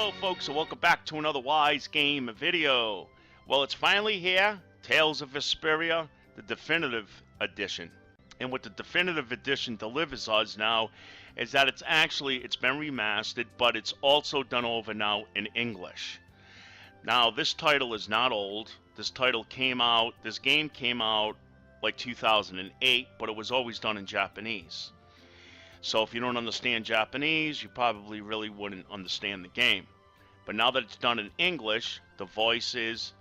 Hello folks, and welcome back to another Wise Game video. Well, it's finally here, Tales of Vesperia, the definitive edition. And what the definitive edition delivers us now is that it's been remastered, but it's also done over now in English. Now, this title is not old. This game came out like 2008, but it was always done in Japanese. So if you don't understand Japanese, you probably really wouldn't understand the game. But now that it's done in English, the voices,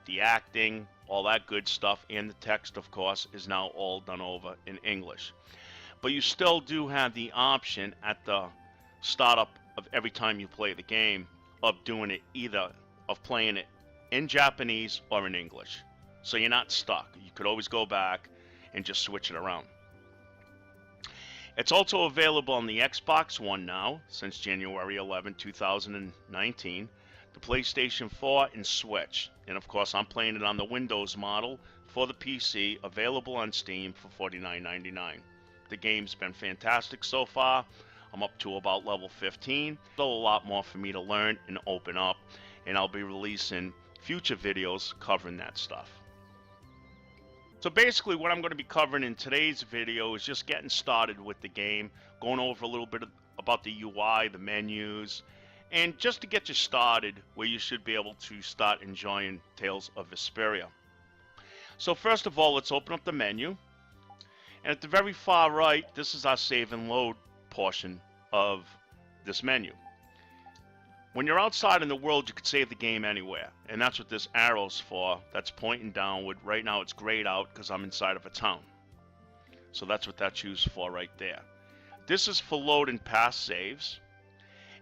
the acting, all that good stuff, and the text, of course, is now all done over in English. But you still do have the option at the startup of every time you play the game of doing it of playing it in Japanese or in English. So you're not stuck. You could always go back and just switch it around. It's also available on the Xbox One now, since January 11, 2019, the PlayStation 4 and Switch. And of course, I'm playing it on the Windows model for the PC, available on Steam for $49.99. The game's been fantastic so far. I'm up to about level 15. Still a lot more for me to learn and open up, and I'll be releasing future videos covering that stuff. So basically what I'm going to be covering in today's video is just getting started with the game, going over a little bit about the UI, the menus, and just to get you started where you should be able to start enjoying Tales of Vesperia. So first of all, let's open up the menu. And at the very far right, this is our save and load portion of this menu. When you're outside in the world, you can save the game anywhere, and that's what this arrow's for. That's pointing downward. Right now it's grayed out because I'm inside of a town. So that's what that's used for right there. This is for loading past saves.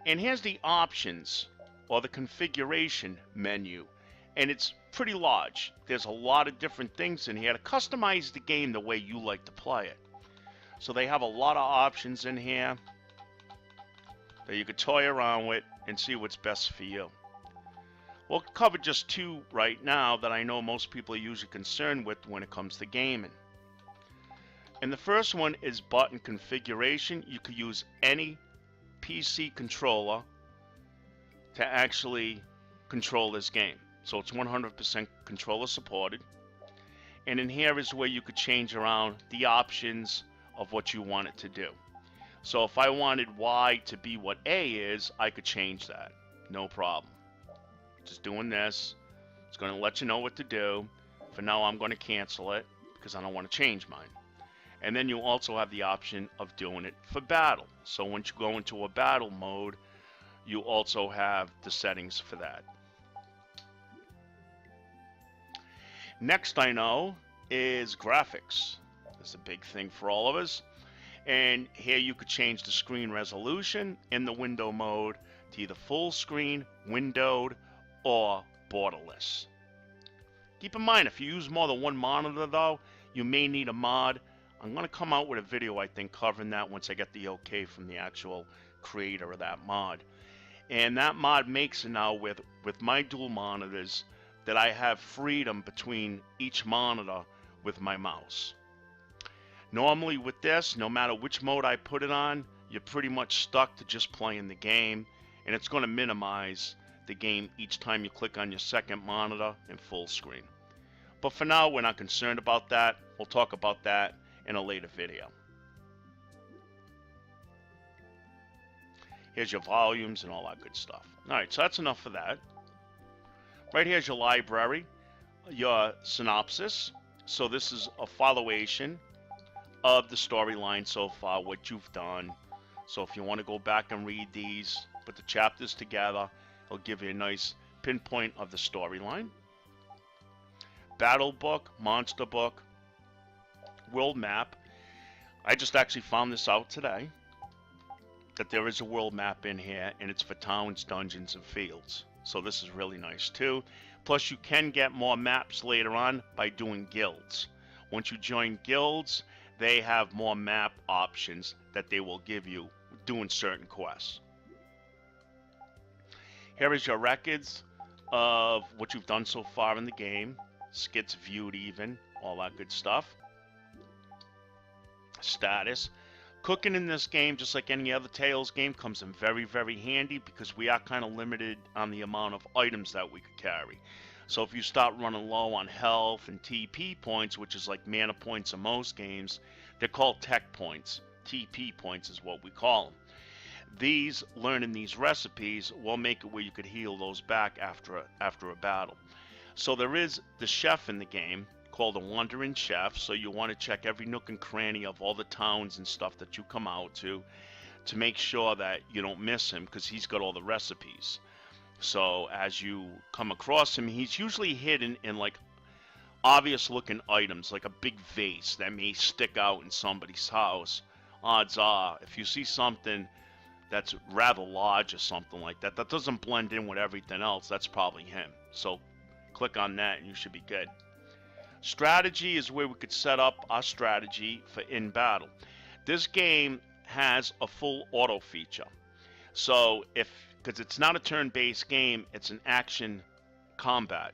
And here's the options, or the configuration menu. And it's pretty large. There's a lot of different things in here to customize the game the way you like to play it. So they have a lot of options in here that you could toy around with and see what's best for you. We'll cover just two right now that I know most people are usually concerned with when it comes to gaming. And the first one is button configuration. You could use any PC controller to actually control this game. So it's 100% controller supported. And in here is where you could change around the options of what you want it to do. So if I wanted Y to be what A is, I could change that. No problem. Just doing this. It's going to let you know what to do. For now, I'm going to cancel it because I don't want to change mine. And then you also have the option of doing it for battle. So once you go into a battle mode, you also have the settings for that. Next I know is graphics. That's a big thing for all of us. And here you could change the screen resolution in the window mode to either full screen, windowed, or borderless. Keep in mind, if you use more than one monitor though, you may need a mod. I'm going to come out with a video, I think, covering that once I get the okay from the actual creator of that mod. And that mod makes it now with my dual monitors that I have freedom between each monitor with my mouse. Normally with this, no matter which mode I put it on, you're pretty much stuck to just playing the game, and it's going to minimize the game each time you click on your second monitor in full screen. But for now, we're not concerned about that. We'll talk about that in a later video. Here's your volumes and all that good stuff. Alright, so that's enough for that. Right here's your library, your synopsis. So this is a followation of the storyline so far, what you've done. So if you want to go back and read these, put the chapters together, it'll give you a nice pinpoint of the storyline. Battle book, monster book, world map. I just actually found this out today, that there is a world map in here, and it's for towns, dungeons, and fields. So this is really nice too. Plus you can get more maps later on by doing guilds. Once you join guilds, they have more map options that they will give you doing certain quests. Here is your records of what you've done so far in the game. Skits viewed even, all that good stuff. Status. Cooking in this game, just like any other Tales game, comes in very, very handy because we are kind of limited on the amount of items that we could carry. So if you start running low on health and TP points, which is like mana points in most games, they're called tech points. TP points is what we call them. Learning these recipes will make it where you could heal those back after a battle. So there is the chef in the game called a wandering chef, so you want to check every nook and cranny of all the towns and stuff that you come out to make sure that you don't miss him, because he's got all the recipes. So as you come across him, he's usually hidden in like obvious looking items, like a big vase that may stick out in somebody's house. Odds are, if you see something that's rather large or something like that, that doesn't blend in with everything else, that's probably him. So click on that and you should be good. Strategy is where we could set up our strategy for in battle. This game has a full auto feature. So because it's not a turn-based game, it's an action combat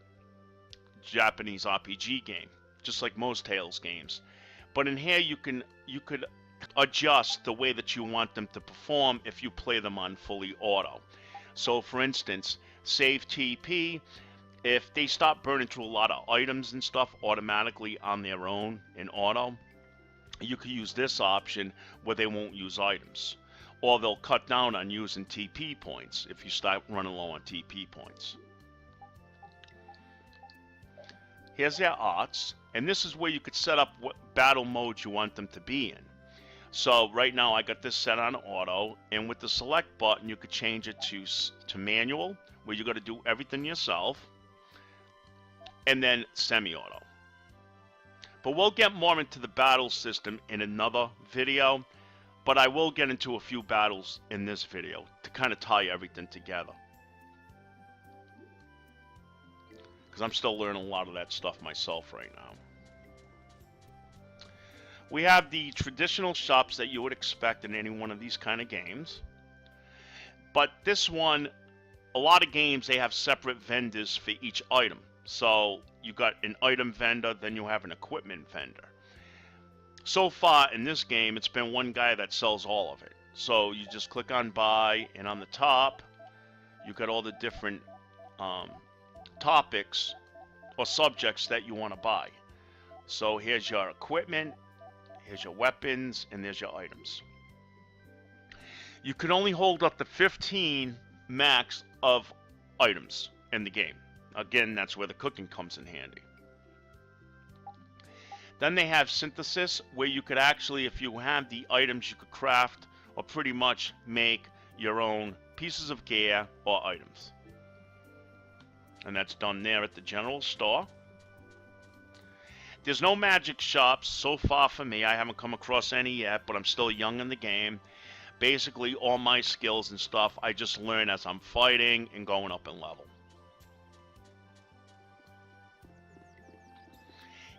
Japanese RPG game, just like most Tales games. But in here you could adjust the way that you want them to perform if you play them on fully auto. So for instance, save TP, if they stop burning through a lot of items and stuff automatically on their own in auto, you could use this option where they won't use items. Or they'll cut down on using TP points if you start running low on TP points. Here's their arts, and this is where you could set up what battle modes you want them to be in. So right now I got this set on auto, and with the select button you could change it to manual, where you got to do everything yourself, and then semi-auto. But we'll get more into the battle system in another video, but I will get into a few battles in this video to kind of tie everything together, because I'm still learning a lot of that stuff myself right now. We have the traditional shops that you would expect in any one of these kind of games, but this one, a lot of games, they have separate vendors for each item. So you got an item vendor, then you have an equipment vendor. So far in this game, it's been one guy that sells all of it. So you just click on buy, and on the top, you got all the different topics or subjects that you want to buy. So here's your equipment, here's your weapons, and there's your items. You can only hold up to 15 max of items in the game. Again, that's where the cooking comes in handy. Then they have synthesis, where you could actually, if you have the items, you could craft or pretty much make your own pieces of gear or items. And that's done there at the general store. There's no magic shops so far for me. I haven't come across any yet, but I'm still young in the game. Basically, all my skills and stuff, I just learn as I'm fighting and going up in level.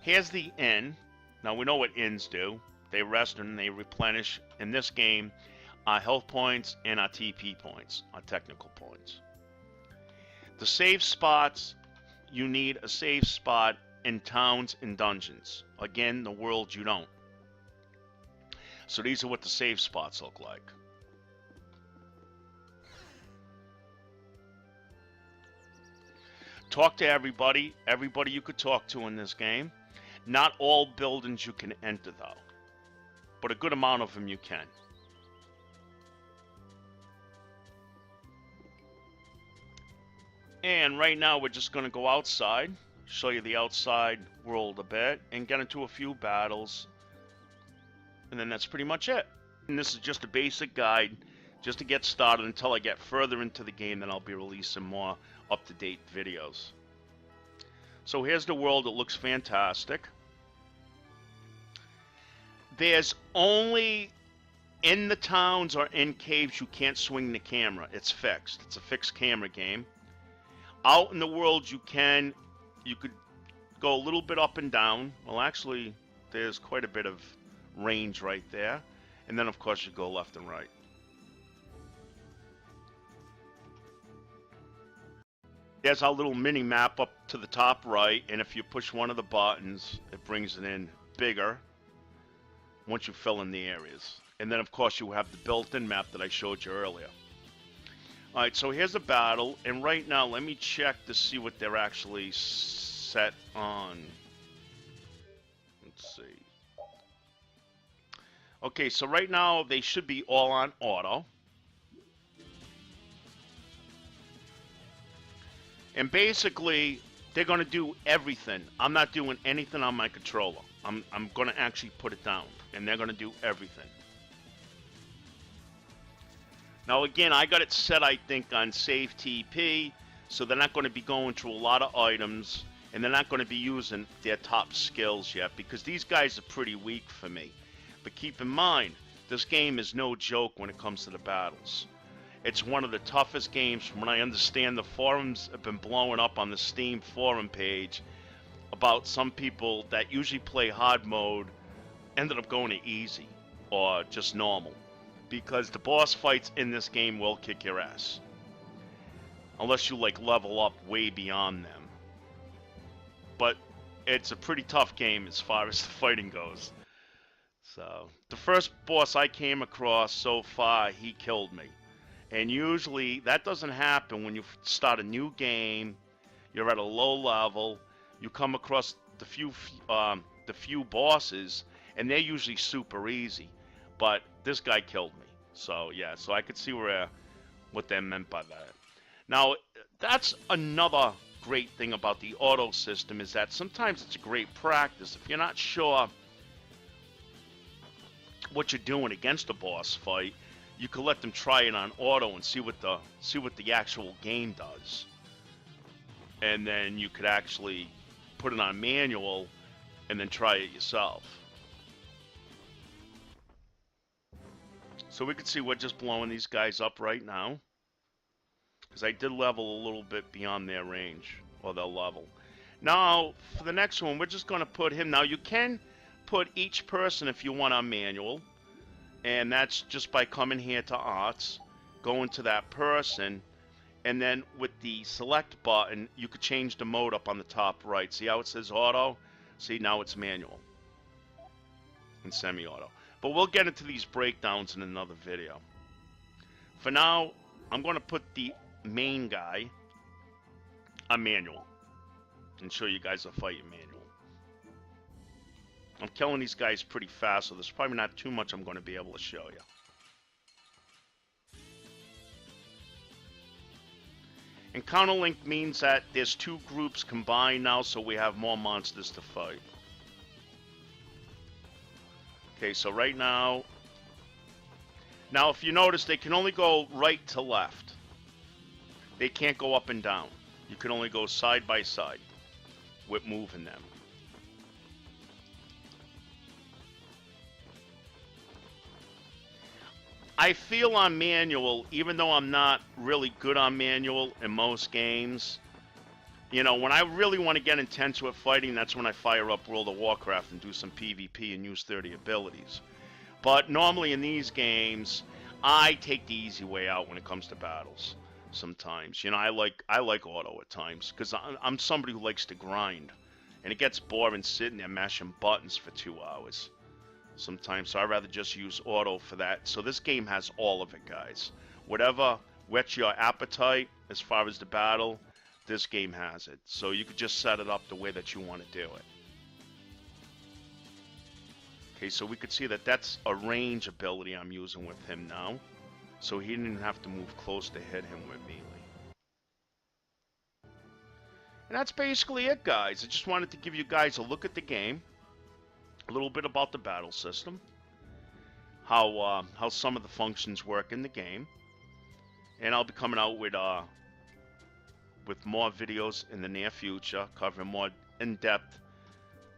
Here's the inn. Now we know what inns do. They rest and they replenish, in this game, our health points and our TP points, our technical points. The save spots, you need a save spot in towns and dungeons. Again, the world you don't. So these are what the save spots look like. Talk to everybody. Everybody you could talk to in this game. Not all buildings you can enter though, but a good amount of them you can. And right now we're just going to go outside, show you the outside world a bit, and get into a few battles. And then that's pretty much it. And this is just a basic guide, just to get started until I get further into the game, then I'll be releasing more up-to-date videos. So here's the world. It looks fantastic. There's only in the towns or in caves you can't swing the camera. It's fixed. It's a fixed camera game. Out in the world you could go a little bit up and down. Well, actually, there's quite a bit of range right there. And then, of course, you go left and right. There's our little mini map up to the top right, and if you push one of the buttons, it brings it in bigger once you fill in the areas. And then, of course, you have the built-in map that I showed you earlier. All right, so here's a battle, and right now, let me check to see what they're actually set on. Let's see. Okay, so right now, they should be all on auto. And basically, they're going to do everything. I'm not doing anything on my controller. I'm going to actually put it down, and they're going to do everything. Now, again, I got it set, I think, on Save TP, so they're not going to be going through a lot of items, and they're not going to be using their top skills yet, because these guys are pretty weak for me. But keep in mind, this game is no joke when it comes to the battles. It's one of the toughest games. From what I understand, the forums have been blowing up on the Steam forum page about some people that usually play hard mode ended up going to easy or just normal. Because the boss fights in this game will kick your ass. Unless you, like, level up way beyond them. But it's a pretty tough game as far as the fighting goes. So, the first boss I came across so far, he killed me. And usually, that doesn't happen when you start a new game, you're at a low level, you come across the few bosses, and they're usually super easy. But this guy killed me. So, yeah, so I could see what they meant by that. Now, that's another great thing about the auto system, is that sometimes it's a great practice. If you're not sure what you're doing against a boss fight, you could let them try it on auto and see what the actual game does. And then you could actually put it on manual and then try it yourself. So we can see we're just blowing these guys up right now. Because I did level a little bit beyond their range, or their level. Now, for the next one, we're just going to put him. Now, you can put each person if you want on manual. And that's just by coming here to Arts, going to that person, and then with the select button, you could change the mode up on the top right. See how it says auto? See, now it's manual and semi-auto. But we'll get into these breakdowns in another video. For now, I'm going to put the main guy on manual and show you guys a fight in manual. I'm killing these guys pretty fast, so there's probably not too much I'm going to be able to show you. And counterlink means that there's two groups combined now, so we have more monsters to fight. Okay, so right now, if you notice, they can only go right to left. They can't go up and down. You can only go side by side with moving them. I feel on manual, even though I'm not really good on manual in most games, you know, when I really want to get intense with fighting, that's when I fire up World of Warcraft and do some PvP and use 30 abilities. But normally in these games, I take the easy way out when it comes to battles sometimes. You know, I like auto at times, because I'm somebody who likes to grind. And it gets boring sitting there mashing buttons for 2 hours sometimes, so I'd rather just use auto for that. So this game has all of it, guys. Whatever whets your appetite as far as the battle, this game has it. So you could just set it up the way that you want to do it. Okay, so we could see that that's a range ability I'm using with him now. So he didn't have to move close to hit him with melee. And that's basically it, guys. I just wanted to give you guys a look at the game. A little bit about the battle system, how some of the functions work in the game, and I'll be coming out with more videos in the near future, covering more in-depth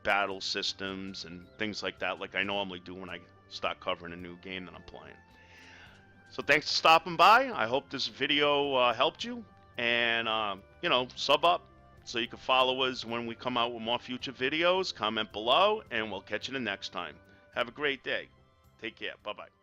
battle systems and things like that, like I normally do when I start covering a new game that I'm playing. So thanks for stopping by. I hope this video helped you, and you know, sub up so you can follow us when we come out with more future videos. Comment below, and we'll catch you the next time. Have a great day. Take care. Bye-bye.